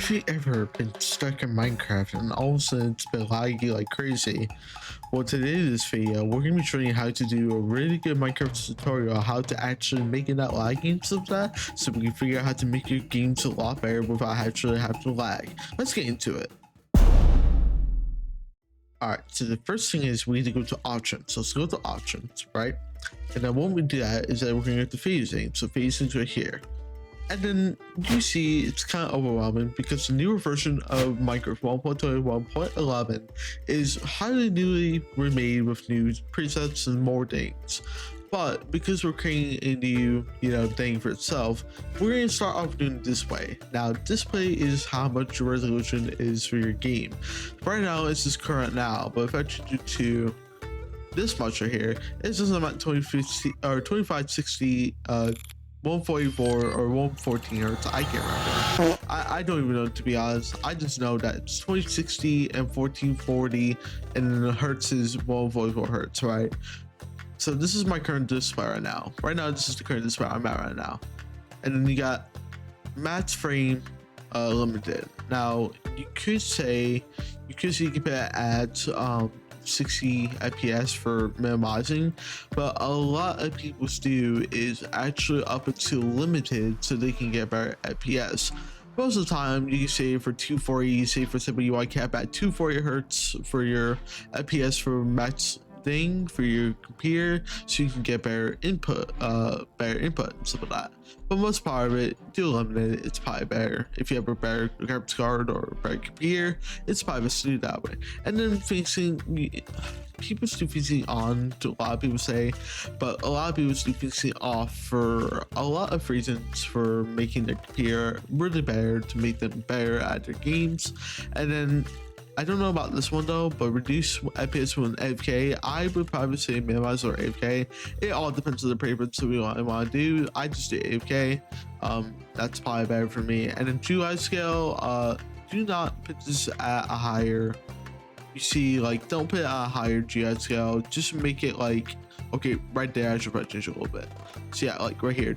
Have you ever been stuck in Minecraft and all of a sudden it's been laggy like crazy? Well, today in this video, we're going to be showing you how to do a really good Minecraft tutorial on how to actually make it not lagging and stuff like that, so we can figure out how to make your games a lot better without actually having to lag. Let's get into it. Alright, so the first thing is we need to go to options. So let's go to options, right? And then when we do that is that we're going to get to phasing. So phasing's right here. And then you see it's kind of overwhelming because the newer version of Minecraft 1.21.11 is highly newly remade with new presets and more things. But because we're creating a new, thing for itself, we're going to start off doing display. Now, display is how much your resolution is for your game. Right now, it's just current now, but if I change it to this much right here, it's just about 2050 or 2560 144 or 114 hertz. I can't remember. I don't even know, to be honest. I just know that it's 2060 and 1440 and then the hertz is 144 hertz, right? So this is my current display right now. This is the current display I'm at right now. And then you got max frame limited. Now you could say you can put it at 60 FPS for minimizing, but a lot of people do is actually up it to limited so they can get better FPS. Most of the time you can save for 240, you save for somebody you want to cap at 240 hertz for your FPS for max thing for your computer, so you can get better input and stuff like that. But most part of it, do limited, it's probably better. If you have a better graphics card or a better computer, it's probably best to do that way. And then facing, people do facing on, to a lot of people say, but a lot of people do facing off for a lot of reasons for making their computer really better, to make them better at their games. And then I don't know about this one though, but reduce FPS when AFK, I would probably say minimize or AFK. It all depends on the preference that we want to do. I just do AFK. That's probably better for me. And then GUI scale, do not put this at a higher. You see, like, don't put it at a higher GUI scale. Just make it like, okay, right there. I should probably change it a little bit. So yeah, like right here.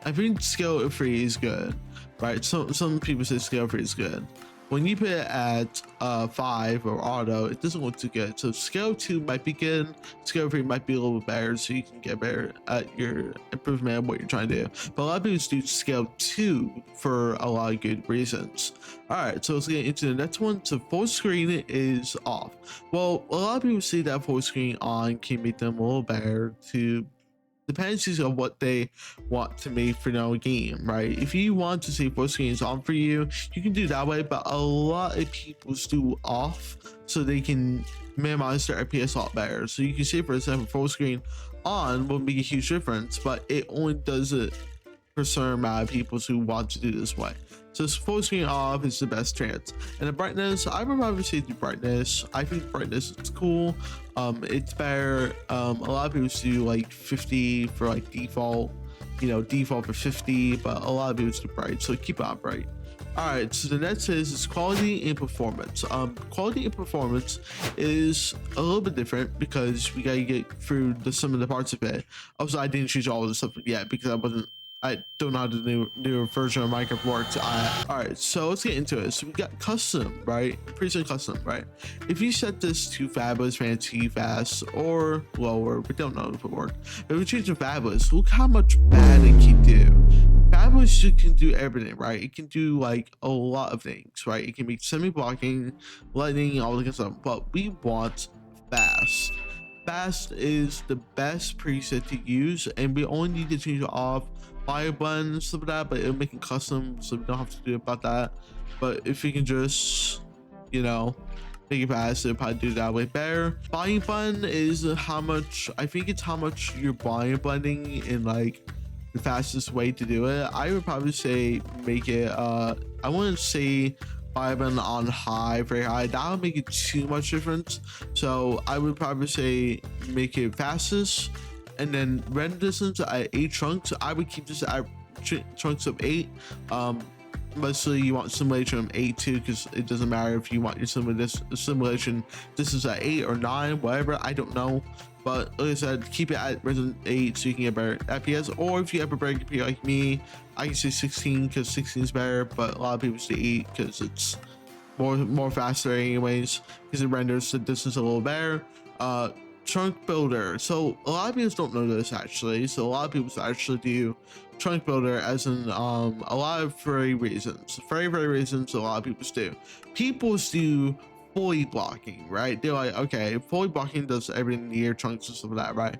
I think scale 3 is good, right? Some people say scale 3 is good. When you put it at 5 or auto, it doesn't look too good. So scale 2 might be good, scale 3 might be a little bit better, so you can get better at your improvement of what you're trying to do. But a lot of people do scale 2 for a lot of good reasons. All right, so let's get into the next one. So full screen is off. Well, a lot of people say that full screen on can make them a little better to dependencies of what they want to make for their game, right? If you want to say full screen is on for you, you can do that way, but a lot of people do off so they can minimize their FPS a lot better. So you can say, for example, full screen on will make a huge difference, but it only does it for a certain amount of people who want to do this way. So full screen off is the best chance. And the brightness, I would probably say the brightness. I think brightness is cool. It's better. A lot of people do like 50 for like default, default for 50, but a lot of people do bright, so keep it on bright. All right, so the next is quality and performance. Quality and performance is a little bit different because we gotta get through some of the parts of it. Also, I didn't choose all of the stuff yet because I don't know how the newer version of Minecraft works. All right, so let's get into it. So we got custom, right? Preset custom, right? If you set this to fabulous, fancy, fast, or lower, we don't know if it worked. But if we change to fabulous, look how much bad it can do. Fabulous can do everything, right? It can do like a lot of things, right? It can be semi-blocking, lightning, all that kind of stuff. But we want fast. Fast is the best preset to use, and we only need to change it off fire button and stuff like that, but it'll make it custom, so we don't have to do about that. But if you can just, make it fast, it'll probably do that way better. Volume button is how much, I think it's how much you're volume buttoning in like the fastest way to do it. I would probably say make it, I wouldn't say volume button on high, very high. That would make it too much difference. So I would probably say make it fastest. And then render distance at 8 chunks. I would keep this at chunks of 8. Mostly you want simulation of 8 too, because it doesn't matter if you want your simulation distance at 8 or 9, whatever. I don't know. but like I said, keep it at Resident 8 so you can get better FPS. Or if you have a better computer like me, I can say 16 because 16 is better, but a lot of people say 8 because it's more faster anyways, because it renders the distance a little better. Trunk builder. So a lot of people don't know this actually. So a lot of people actually do trunk builder as in a lot of very reasons. Very reasons a lot of people do. People do fully blocking, right? They're like, okay, fully blocking does everything near trunks and stuff like that, right?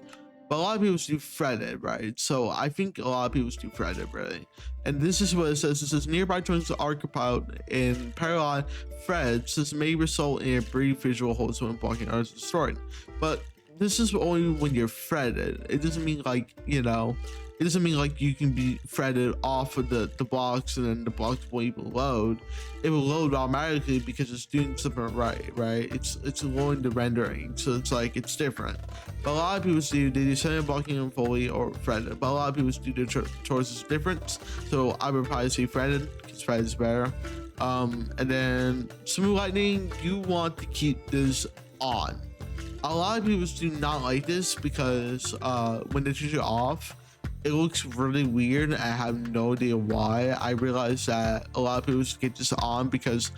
But a lot of people do threaded, right? So I think a lot of people do threaded, really. And this is what it says. It says nearby trunks are compiled in parallel threads. This may result in a brief visual holes when blocking are destroyed. But this is only when you're threaded. It doesn't mean like, you know, it doesn't mean like you can be threaded off of the blocks and then the blocks won't even load. It will load automatically because it's doing something right? It's loading the rendering, so it's like it's different. But a lot of people do semi blocking and fully or threaded. But a lot of people do the choices different. So I would probably say threaded because threaded is better. And then smooth lightning, you want to keep this on. A lot of people do not like this because when they turn it off, it looks really weird. I have no idea why. I realized that a lot of people get this on because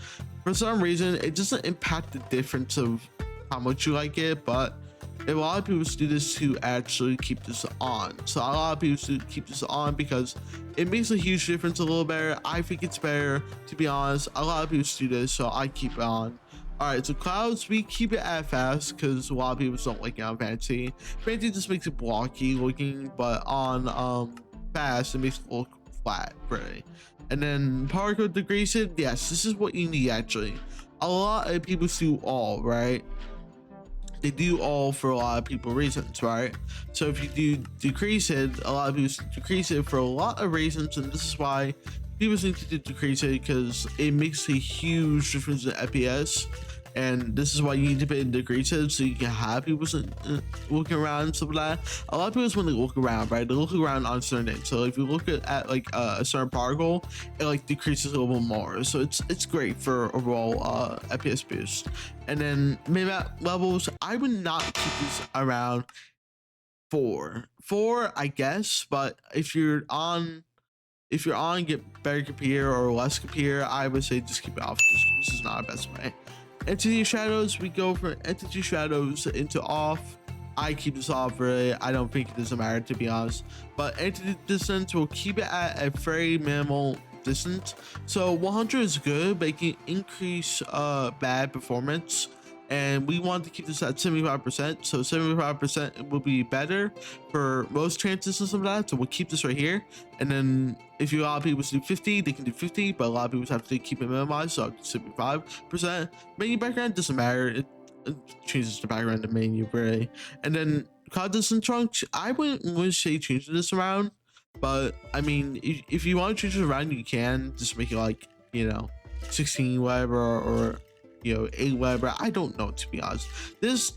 for some reason it doesn't impact the difference of how much you like it, but a lot of people do this to actually keep this on. So a lot of people do keep this on because it makes a huge difference, a little better. I think it's better, to be honest. A lot of people do this, so I keep it on. All right, so clouds, we keep it at fast because a lot of people don't like it on fancy. Fancy just makes it blocky looking, but on fast it makes it look flat, really. And then particle degradation, yes, this is what you need actually. A lot of people do all, right? They do all for a lot of people reasons, right? So if you do decrease it, a lot of people decrease it for a lot of reasons, and this is why people need to decrease it because it makes a huge difference in FPS. And this is why you need to be decrease it so you can have people looking around and stuff like that. A lot of people when they look around, right? They look around on certain things. So if you look at like a certain particle, it like decreases a little bit more. So it's great for overall FPS boost. And then minimap levels, I would not keep this around 4, I guess. But if you're on get better computer or less computer, I would say just keep it off. This is not the best way. Entity shadows, we go from entity shadows into off. I keep this off, really. I don't think it doesn't matter, to be honest. But entity distance, we'll keep it at a very minimal distance. So 100 is good, but it can increase bad performance. And we want to keep this at 75%. So 75% will be better for most chances and stuff like that. So we'll keep this right here. And then if you allow people to do 50, they can do 50, but a lot of people have to keep it minimized. So 75%. Menu background doesn't matter. It changes the background to menu, really. And then cloud distance trunks, I wouldn't say change this around. But I mean, if you want to change it around, you can just make it like, you know, 16 whatever or you know 8 whatever. I don't know, to be honest. This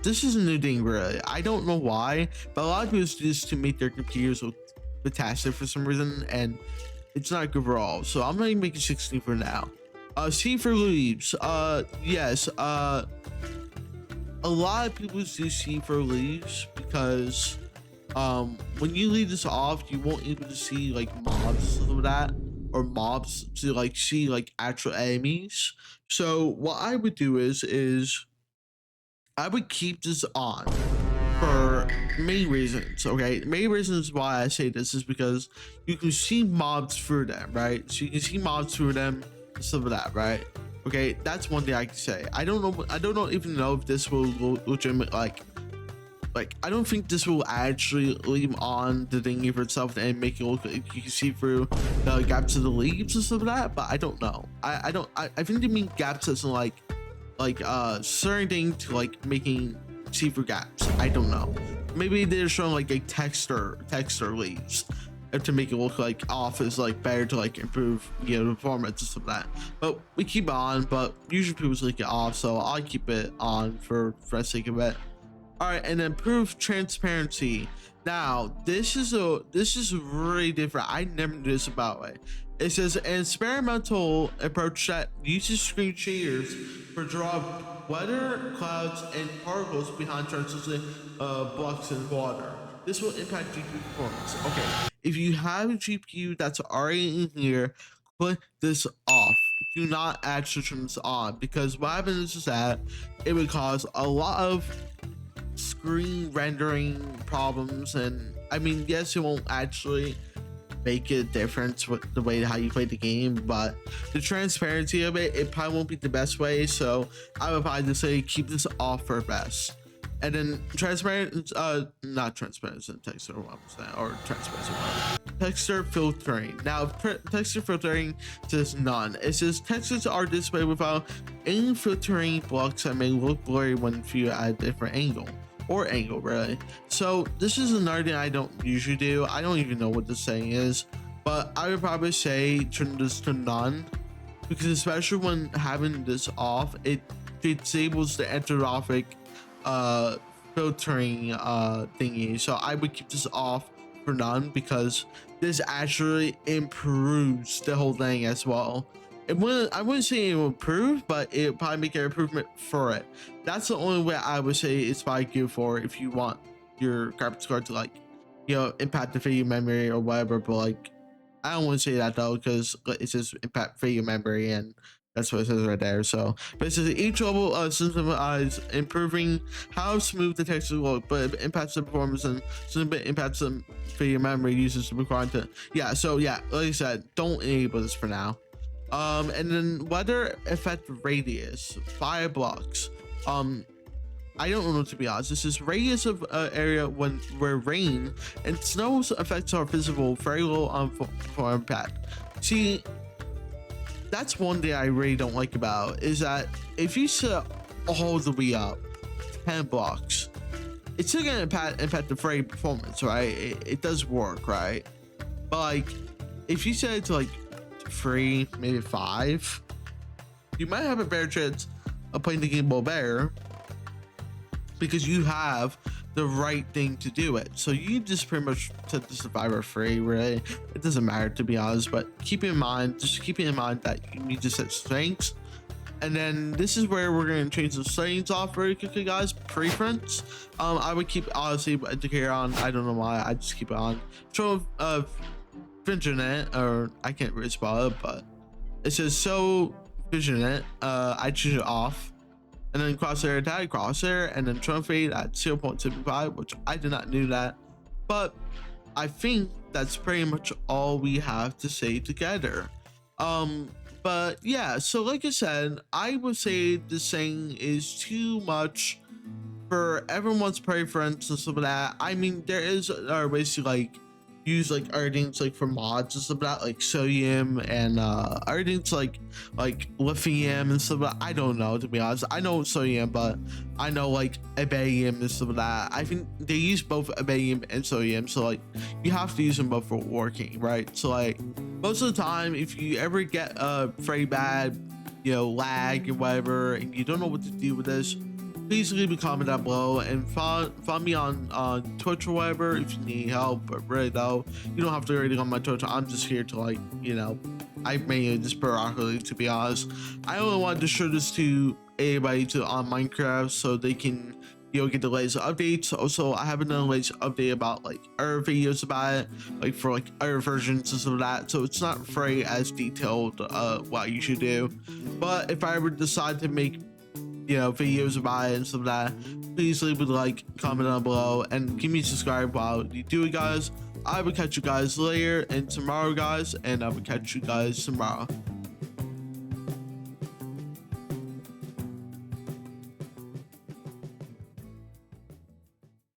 is a new thing, really. I don't know why, but a lot of people do this to make their computers look fantastic for some reason, and it's not good for all. So I'm gonna make it 16 for now. C for leaves. Yes, a lot of people do C for leaves because when you leave this off, you won't able to see like mobs of that, or mobs to like see like actual enemies. So what I would do is I would keep this on for main reasons. Okay, main reasons why I say this is because you can see mobs through them, right? So you can see mobs through them and stuff like that, right? Okay, that's one thing I can say. I don't even know if this will legitimate like I don't think this will actually leave on the thingy for itself and make it look like you can see through the gaps of the leaves and stuff like that, but I don't know. I think they mean gaps as in like certain thing to like making see through gaps. I don't know. Maybe they're showing like a texture leaves to make it look like off is like better to like improve, you know, the performance and stuff like that. But we keep it on, but usually people like it off, so I'll keep it on for the sake of it. All right, and improve transparency. Now this is really different. I never knew this about it. It says an experimental approach that uses screen shaders for draw weather, clouds, and particles behind translucent blocks in water. This will impact GPU performance. Okay, if you have a GPU that's already in here, put this off. Do not actually turn this on, because what happens is that it would cause a lot of screen rendering problems. And I mean, yes, it won't actually make a difference with the way how you play the game, but the transparency of it probably won't be the best way. So I would probably just say keep this off for best. And then not transparency texture, what was that? Or transparency, texture filtering. Now, texture filtering says none. It says textures are displayed without any filtering blocks that may look blurry when viewed at a different angle. Or angle, really. So this is another thing I don't usually do. I don't even know what this saying is, but I would probably say turn this to none, because especially when having this off, it disables the enterophic filtering thingy. So I would keep this off for none, because this actually improves the whole thing as well. I wouldn't say it will improve, but it probably make an improvement for it. That's the only way I would say it's probably good for, if you want your graphics card to, like, you know, impact the video memory or whatever. But like, I don't want to say that though, because it says impact video memory, and that's what it says right there. So, but it says each level of system is improving how smooth the texture look, but it impacts the performance, and some bit impacts the video memory usage required to. Yeah. So yeah, like I said, don't enable this for now. And then weather effect radius 5 blocks. I don't know, to be honest. This is radius of area where rain and snow effects are visible, very low for impact. See, that's one thing I really don't like about, is that if you set all the way up 10 blocks, it's still gonna impact the frame performance, right? It does work, right? But like, if you set it to like 3, maybe 5, you might have a better chance of playing the game better, because you have the right thing to do it. So you just pretty much set the survivor free, really. It doesn't matter, to be honest, but keep in mind that you need to set strengths. And then this is where we're going to change the settings off very quickly, guys. Preference. I would keep, honestly, indicator on. I don't know why, I just keep it on. So vigilant, or I can't really spell it, but it says so vigilant. I choose it off, and then crosshair attack, crosshair, and then trump fade at 0.75, which I did not do that, but I think that's pretty much all we have to say together. But yeah, so like I said, I would say this thing is too much for everyone's preference and stuff like that. I mean, there is basically like use like other things like for mods and stuff like that, like sodium and other things like lithium and stuff like that. I don't know, to be honest. I know sodium, but I know like abelium and stuff like that. I think they use both abelium and sodium, so like you have to use them both for working, right? So like most of the time, if you ever get a very bad, you know, lag or whatever, and you don't know what to do with this, please leave a comment down below, and follow me on Twitch or whatever if you need help. But really though, you don't have to really on my Twitch. I'm just here to, like, you know, I mainly just periodically, to be honest. I only wanted to show this to anybody on Minecraft so they can, you know, get the latest updates. Also, I haven't done a latest update about like other videos about it, like for like other versions and stuff like that, so it's not very as detailed what you should do. But if I ever decide to make, you know, videos about it and stuff like that, please leave a like, comment down below, and give me a subscribe while you do it, guys. I will catch you guys later and tomorrow, guys, and I will catch you guys tomorrow.